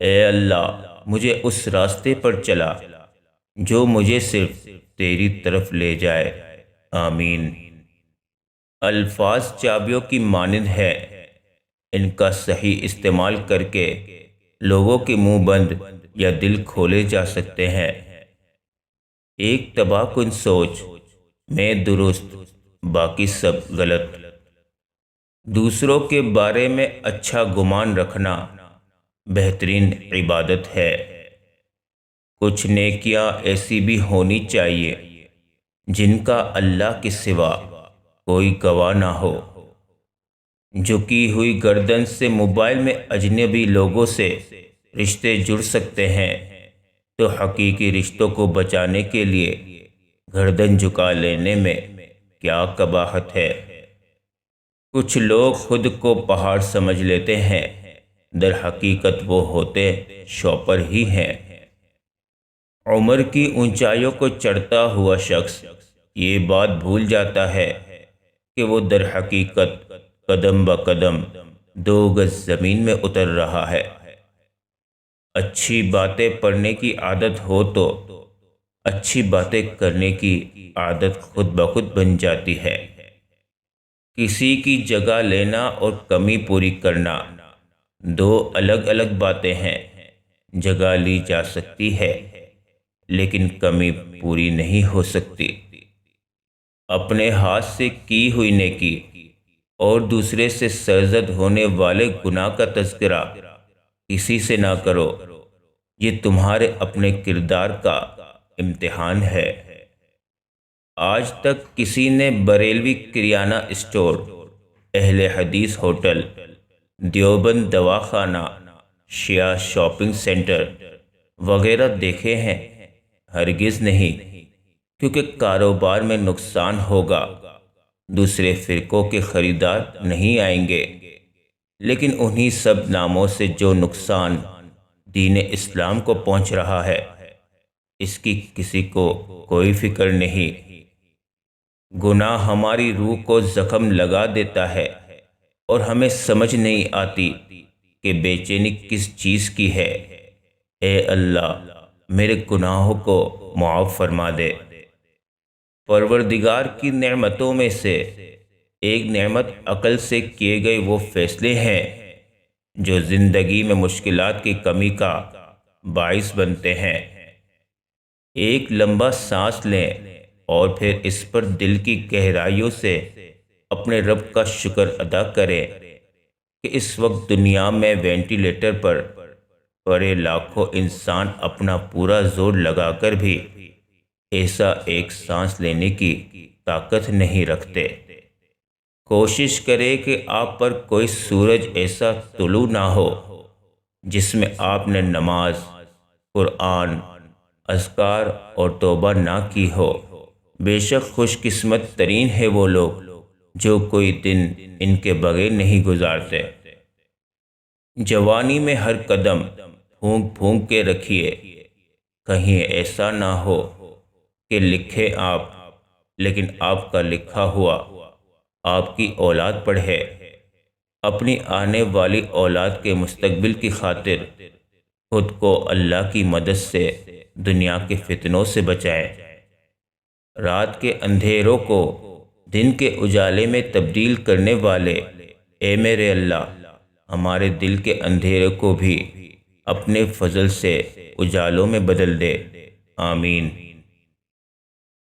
اے اللہ مجھے اس راستے پر چلا جو مجھے صرف تیری طرف لے جائے۔ آمین۔ الفاظ چابیوں کی مانند ہے، ان کا صحیح استعمال کر کے لوگوں کے منہ بند یا دل کھولے جا سکتے ہیں۔ ایک تباہ کن سوچ، میں درست باقی سب غلط۔ دوسروں کے بارے میں اچھا گمان رکھنا بہترین عبادت ہے۔ کچھ نیکیاں ایسی بھی ہونی چاہیے جن کا اللہ کے سوا کوئی گواہ نہ ہو۔ جھکی ہوئی گردن سے موبائل میں اجنبی لوگوں سے رشتے جڑ سکتے ہیں، تو حقیقی رشتوں کو بچانے کے لیے گردن جھکا لینے میں کیا قباحت ہے۔ کچھ لوگ خود کو پہاڑ سمجھ لیتے ہیں، در حقیقت وہ ہوتے شوپر ہی ہیں۔ عمر کی اونچائیوں کو چڑھتا ہوا شخص یہ بات بھول جاتا ہے کہ وہ در حقیقت قدم بہ قدم 2 گز زمین میں اتر رہا ہے۔ اچھی باتیں پڑھنے کی عادت ہو تو اچھی باتیں کرنے کی عادت خود بخود بن جاتی ہے۔ کسی کی جگہ لینا اور کمی پوری کرنا 2 الگ الگ باتیں ہیں۔ جگہ لی جا سکتی ہے لیکن کمی پوری نہیں ہو سکتی۔ اپنے ہاتھ سے کی ہوئی نیکی اور دوسرے سے سرزد ہونے والے گناہ کا تذکرہ کسی سے نہ کرو، یہ تمہارے اپنے کردار کا امتحان ہے۔ آج تک کسی نے بریلوی کریانہ اسٹور، اہل حدیث ہوٹل، دیوبند دواخانہ، شیعہ شاپنگ سینٹر وغیرہ دیکھے ہیں؟ ہرگز نہیں، کیونکہ کاروبار میں نقصان ہوگا، دوسرے فرقوں کے خریدار نہیں آئیں گے۔ لیکن انہی سب ناموں سے جو نقصان دین اسلام کو پہنچ رہا ہے، اس کی کسی کو کوئی فکر نہیں۔ گناہ ہماری روح کو زخم لگا دیتا ہے اور ہمیں سمجھ نہیں آتی کہ بے چینی کس چیز کی ہے۔ اے اللہ میرے گناہوں کو معاف فرما دے۔ پروردگار کی نعمتوں میں سے ایک نعمت عقل سے کیے گئے وہ فیصلے ہیں جو زندگی میں مشکلات کی کمی کا باعث بنتے ہیں۔ ایک لمبا سانس لیں اور پھر اس پر دل کی گہرائیوں سے اپنے رب کا شکر ادا کریں کہ اس وقت دنیا میں وینٹی لیٹر پر پڑے لاکھوں انسان اپنا پورا زور لگا کر بھی ایسا ایک سانس لینے کی طاقت نہیں رکھتے۔ کوشش کرے کہ آپ پر کوئی سورج ایسا طلوع نہ ہو جس میں آپ نے نماز، قرآن، اذکار اور توبہ نہ کی ہو۔ بے شک خوش قسمت ترین ہے وہ لوگ جو کوئی دن ان کے بغیر نہیں گزارتے۔ جوانی میں ہر قدم پھونک پھونک کے رکھیے، کہیں ایسا نہ ہو کہ لکھے آپ لیکن آپ کا لکھا ہوا آپ کی اولاد پڑھے۔ اپنی آنے والی اولاد کے مستقبل کی خاطر خود کو اللہ کی مدد سے دنیا کے فتنوں سے بچائیں۔ رات کے اندھیروں کو دن کے اجالے میں تبدیل کرنے والے اے میرے اللہ، ہمارے دل کے اندھیرے کو بھی اپنے فضل سے اجالوں میں بدل دے۔ آمین۔